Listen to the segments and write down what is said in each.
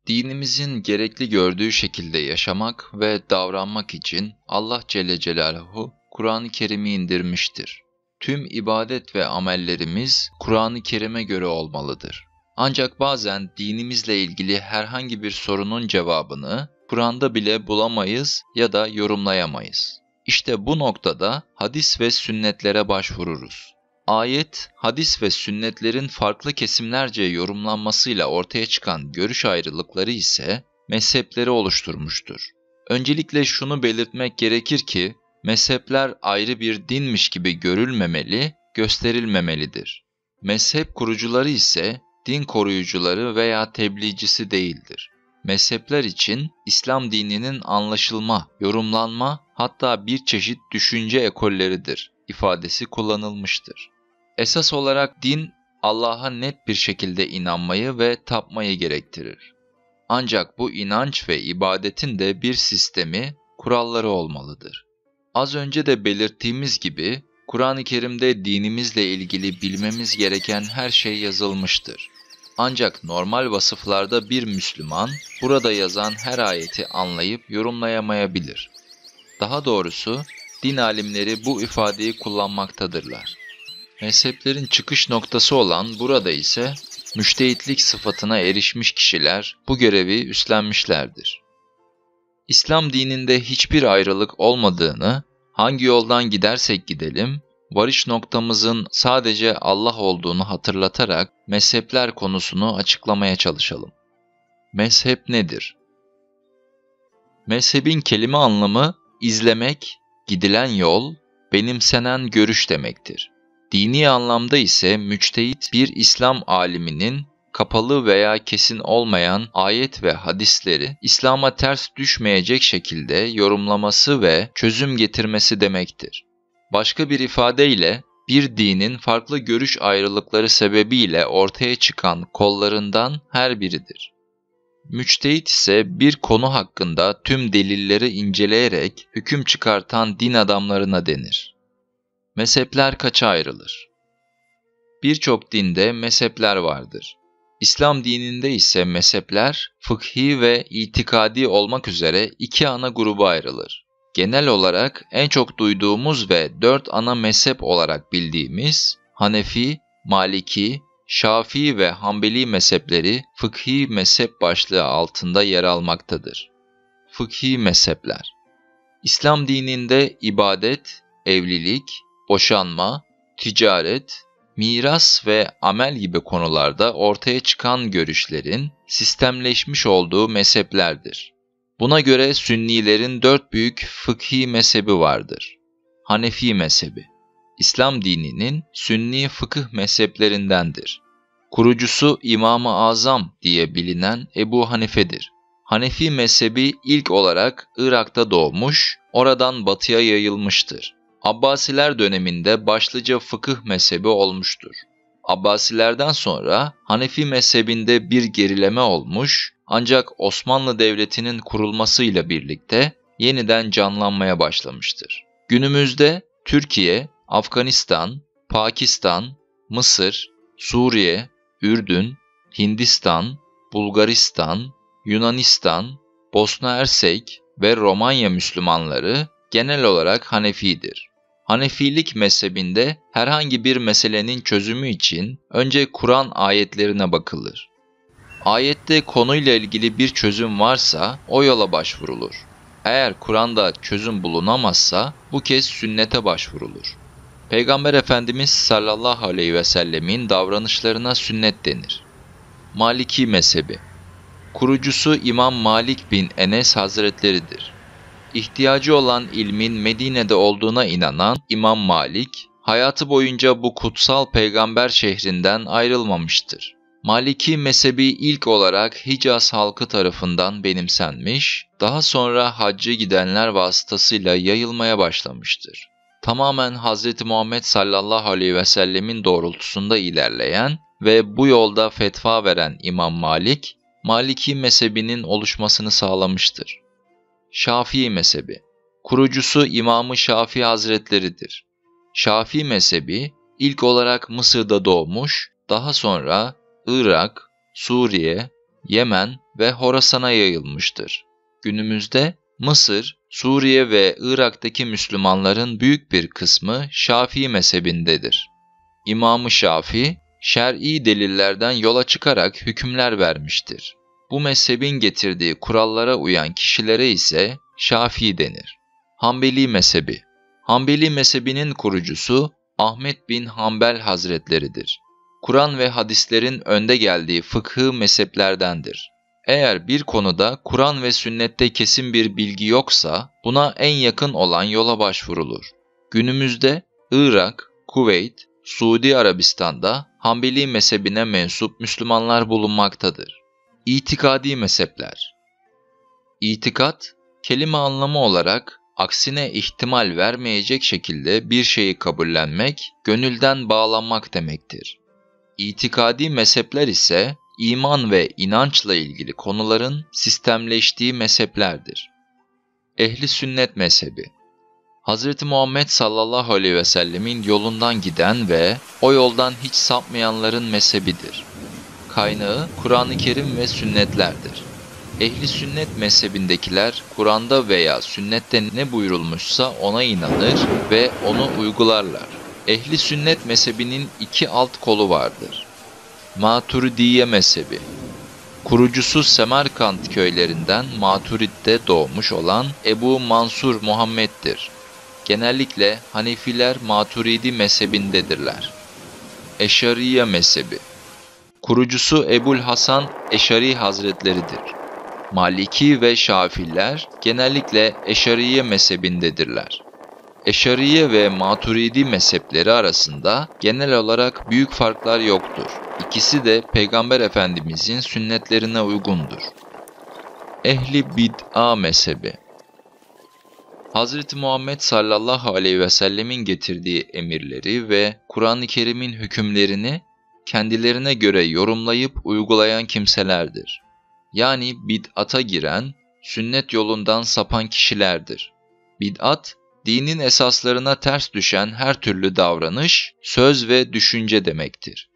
Dinimizin gerekli gördüğü şekilde yaşamak ve davranmak için Allah Celle Celaluhu Kur'an-ı Kerim'i indirmiştir. Tüm ibadet ve amellerimiz Kur'an-ı Kerim'e göre olmalıdır. Ancak bazen dinimizle ilgili herhangi bir sorunun cevabını Kur'an'da bile bulamayız ya da yorumlayamayız. İşte bu noktada hadis ve sünnetlere başvururuz. Ayet, hadis ve sünnetlerin farklı kesimlerce yorumlanmasıyla ortaya çıkan görüş ayrılıkları ise mezhepleri oluşturmuştur. Öncelikle şunu belirtmek gerekir ki, mezhepler ayrı bir dinmiş gibi görülmemeli, gösterilmemelidir. Mezhep kurucuları ise din koruyucuları veya tebliğcisi değildir. Mezhepler için İslam dininin anlaşılma, yorumlanma, hatta bir çeşit düşünce ekolleridir ifadesi kullanılmıştır. Esas olarak din, Allah'a net bir şekilde inanmayı ve tapmayı gerektirir. Ancak bu inanç ve ibadetin de bir sistemi, kuralları olmalıdır. Az önce de belirttiğimiz gibi, Kur'an-ı Kerim'de dinimizle ilgili bilmemiz gereken her şey yazılmıştır. Ancak normal vasıflarda bir Müslüman, burada yazan her ayeti anlayıp yorumlayamayabilir. Daha doğrusu, din alimleri bu ifadeyi kullanmaktadırlar. Mezheplerin çıkış noktası olan burada ise, müştehitlik sıfatına erişmiş kişiler bu görevi üstlenmişlerdir. İslam dininde hiçbir ayrılık olmadığını, hangi yoldan gidersek gidelim, varış noktamızın sadece Allah olduğunu hatırlatarak mezhepler konusunu açıklamaya çalışalım. Mezhep nedir? Mezhebin kelime anlamı, izlemek, gidilen yol, benimsenen görüş demektir. Dini anlamda ise müçtehit bir İslam aliminin kapalı veya kesin olmayan ayet ve hadisleri İslam'a ters düşmeyecek şekilde yorumlaması ve çözüm getirmesi demektir. Başka bir ifadeyle bir dinin farklı görüş ayrılıkları sebebiyle ortaya çıkan kollarından her biridir. Müçtehit ise bir konu hakkında tüm delilleri inceleyerek hüküm çıkartan din adamlarına denir. Mezhepler kaça ayrılır? Birçok dinde mezhepler vardır. İslam dininde ise mezhepler fıkhi ve itikadi olmak üzere iki ana gruba ayrılır. Genel olarak en çok duyduğumuz ve 4 ana mezhep olarak bildiğimiz Hanefi, Maliki, Şafii ve Hanbeli mezhepleri fıkhi mezhep başlığı altında yer almaktadır. Fıkhi mezhepler: İslam dininde ibadet, evlilik, boşanma, ticaret, miras ve amel gibi konularda ortaya çıkan görüşlerin sistemleşmiş olduğu mezheplerdir. Buna göre Sünnilerin 4 büyük fıkhi mezhebi vardır. Hanefi mezhebi, İslam dininin Sünni fıkıh mezheplerindendir. Kurucusu İmam-ı Azam diye bilinen Ebu Hanife'dir. Hanefi mezhebi ilk olarak Irak'ta doğmuş, oradan batıya yayılmıştır. Abbasiler döneminde başlıca fıkıh mezhebi olmuştur. Abbasilerden sonra Hanefi mezhebinde bir gerileme olmuş, ancak Osmanlı Devleti'nin kurulmasıyla birlikte yeniden canlanmaya başlamıştır. Günümüzde Türkiye, Afganistan, Pakistan, Mısır, Suriye, Ürdün, Hindistan, Bulgaristan, Yunanistan, Bosna Hersek ve Romanya Müslümanları genel olarak Hanefidir. Hanefilik mezhebinde herhangi bir meselenin çözümü için önce Kur'an ayetlerine bakılır. Ayette konuyla ilgili bir çözüm varsa o yola başvurulur. Eğer Kur'an'da çözüm bulunamazsa bu kez sünnete başvurulur. Peygamber Efendimiz sallallahu aleyhi ve sellemin davranışlarına sünnet denir. Maliki mezhebi, kurucusu İmam Malik bin Enes Hazretleridir. İhtiyacı olan ilmin Medine'de olduğuna inanan İmam Malik, hayatı boyunca bu kutsal peygamber şehrinden ayrılmamıştır. Maliki mezhebi ilk olarak Hicaz halkı tarafından benimsenmiş, daha sonra hacca gidenler vasıtasıyla yayılmaya başlamıştır. Tamamen Hz. Muhammed sallallahu aleyhi ve sellemin doğrultusunda ilerleyen ve bu yolda fetva veren İmam Malik, Maliki mezhebinin oluşmasını sağlamıştır. Şafii mezhebi, kurucusu İmam-ı Şafii Hazretleridir. Şafii mezhebi ilk olarak Mısır'da doğmuş, daha sonra Irak, Suriye, Yemen ve Horasan'a yayılmıştır. Günümüzde Mısır, Suriye ve Irak'taki Müslümanların büyük bir kısmı Şafii mezhebindedir. İmam-ı Şafii, şer'i delillerden yola çıkarak hükümler vermiştir. Bu mezhebin getirdiği kurallara uyan kişilere ise Şafii denir. Hanbeli mezhebi. Hanbeli mezhebinin kurucusu Ahmet bin Hanbel Hazretleridir. Kur'an ve hadislerin önde geldiği fıkhı mezheplerdendir. Eğer bir konuda Kur'an ve sünnette kesin bir bilgi yoksa buna en yakın olan yola başvurulur. Günümüzde Irak, Kuveyt, Suudi Arabistan'da Hanbeli mezhebine mensup Müslümanlar bulunmaktadır. İtikadi mezhepler. İtikat, kelime anlamı olarak aksine ihtimal vermeyecek şekilde bir şeyi kabullenmek, gönülden bağlanmak demektir. İtikadi mezhepler ise iman ve inançla ilgili konuların sistemleştiği mezheplerdir. Ehli sünnet mezhebi. Hz. Muhammed sallallahu aleyhi ve sellemin yolundan giden ve o yoldan hiç sapmayanların mezhebidir. Kaynağı Kur'an-ı Kerim ve sünnetlerdir. Ehli sünnet mezhebindekiler Kur'an'da veya sünnette ne buyurulmuşsa ona inanır ve onu uygularlar. Ehli sünnet mezhebinin iki alt kolu vardır. Maturidiye mezhebi. Kurucusu Semerkant köylerinden Maturid'de doğmuş olan Ebu Mansur Muhammed'dir. Genellikle Hanefiler Maturidi mezhebindedirler. Eşariye mezhebi. Kurucusu Ebul Hasan Eşari Hazretleridir. Maliki ve Şafiler genellikle Eşariye mezhebindedirler. Eşariye ve Maturidi mezhepleri arasında genel olarak büyük farklar yoktur. İkisi de Peygamber Efendimizin sünnetlerine uygundur. Ehli Bid'a mezhebi. Hz. Muhammed sallallahu aleyhi ve sellemin getirdiği emirleri ve Kur'an-ı Kerim'in hükümlerini kendilerine göre yorumlayıp uygulayan kimselerdir. Yani bid'ata giren, sünnet yolundan sapan kişilerdir. Bid'at, dinin esaslarına ters düşen her türlü davranış, söz ve düşünce demektir.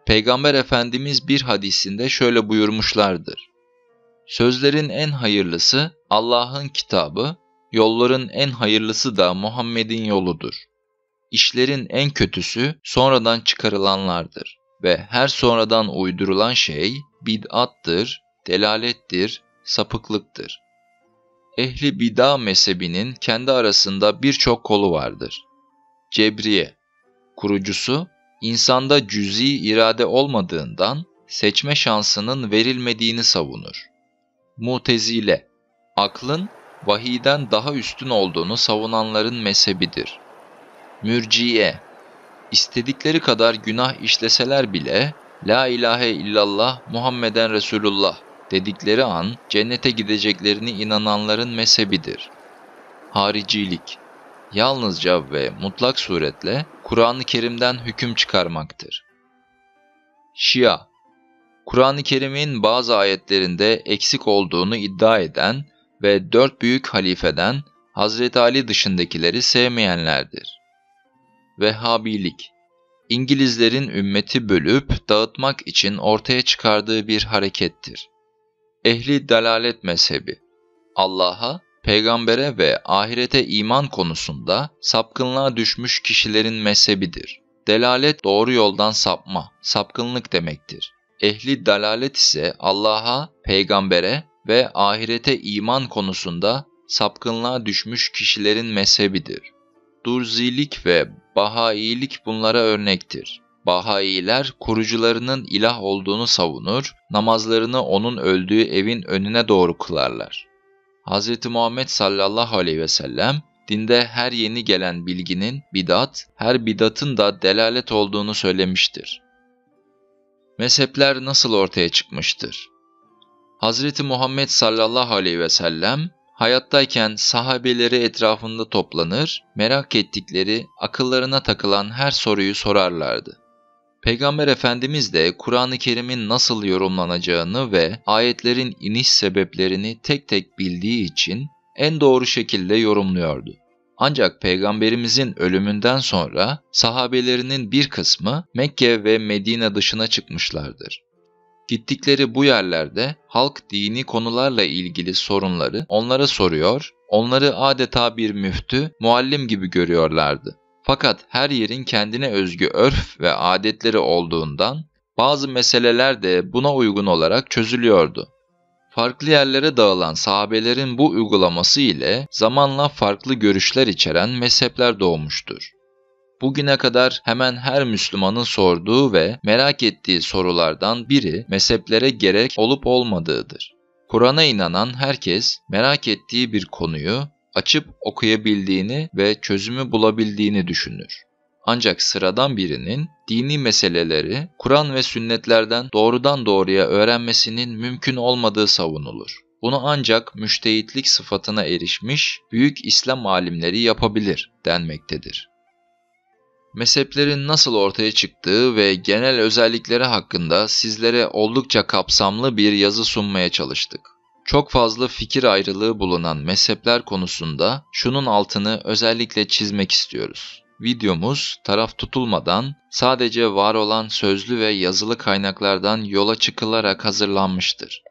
Peygamber Efendimiz bir hadisinde şöyle buyurmuşlardır. Sözlerin en hayırlısı Allah'ın kitabı, yolların en hayırlısı da Muhammed'in yoludur. İşlerin en kötüsü sonradan çıkarılanlardır ve her sonradan uydurulan şey bid'attır, delalettir, sapıklıktır. Ehli bid'a mezhebinin kendi arasında birçok kolu vardır. Cebriye. Kurucusu, insanda cüz'i irade olmadığından seçme şansının verilmediğini savunur. Mutezile. Aklın vahiyden daha üstün olduğunu savunanların mezhebidir. Mürciye. İstedikleri kadar günah işleseler bile La ilahe illallah Muhammeden Resulullah dedikleri an cennete gideceklerine inananların mezhebidir. Haricilik. Yalnızca ve mutlak suretle Kur'an-ı Kerim'den hüküm çıkarmaktır. Şia. Kur'an-ı Kerim'in bazı ayetlerinde eksik olduğunu iddia eden ve 4 büyük halifeden Hazreti Ali dışındakileri sevmeyenlerdir. Vehhabilik. İngilizlerin ümmeti bölüp dağıtmak için ortaya çıkardığı bir harekettir. Ehli dalalet mezhebi. Allah'a, peygambere ve ahirete iman konusunda sapkınlığa düşmüş kişilerin mezhebidir. Delalet doğru yoldan sapma, sapkınlık demektir. Ehli dalalet ise Allah'a, peygambere ve ahirete iman konusunda sapkınlığa düşmüş kişilerin mezhebidir. Durzilik ve Bahailik bunlara örnektir. Bahailer kurucularının ilah olduğunu savunur, namazlarını onun öldüğü evin önüne doğru kılarlar. Hz. Muhammed sallallahu aleyhi ve sellem, dinde her yeni gelen bilginin bid'at, her bid'atın da delalet olduğunu söylemiştir. Mezhepler nasıl ortaya çıkmıştır? Hz. Muhammed sallallahu aleyhi ve sellem, hayattayken sahabeleri etrafında toplanır, merak ettikleri, akıllarına takılan her soruyu sorarlardı. Peygamber Efendimiz de Kur'an-ı Kerim'in nasıl yorumlanacağını ve ayetlerin iniş sebeplerini tek tek bildiği için en doğru şekilde yorumluyordu. Ancak Peygamberimizin ölümünden sonra sahabelerinin bir kısmı Mekke ve Medine dışına çıkmışlardır. Gittikleri bu yerlerde halk dini konularla ilgili sorunları onlara soruyor, onları adeta bir müftü, muallim gibi görüyorlardı. Fakat her yerin kendine özgü örf ve adetleri olduğundan bazı meseleler de buna uygun olarak çözülüyordu. Farklı yerlere dağılan sahabelerin bu uygulaması ile zamanla farklı görüşler içeren mezhepler doğmuştur. Bugüne kadar hemen her Müslümanın sorduğu ve merak ettiği sorulardan biri mezheplere gerek olup olmadığıdır. Kur'an'a inanan herkes merak ettiği bir konuyu açıp okuyabildiğini ve çözümü bulabildiğini düşünür. Ancak sıradan birinin dini meseleleri Kur'an ve sünnetlerden doğrudan doğruya öğrenmesinin mümkün olmadığı savunulur. Bunu ancak müştehitlik sıfatına erişmiş büyük İslam alimleri yapabilir denmektedir. Mezheplerin nasıl ortaya çıktığı ve genel özellikleri hakkında sizlere oldukça kapsamlı bir yazı sunmaya çalıştık. Çok fazla fikir ayrılığı bulunan mezhepler konusunda şunun altını özellikle çizmek istiyoruz. Videomuz taraf tutulmadan sadece var olan sözlü ve yazılı kaynaklardan yola çıkılarak hazırlanmıştır.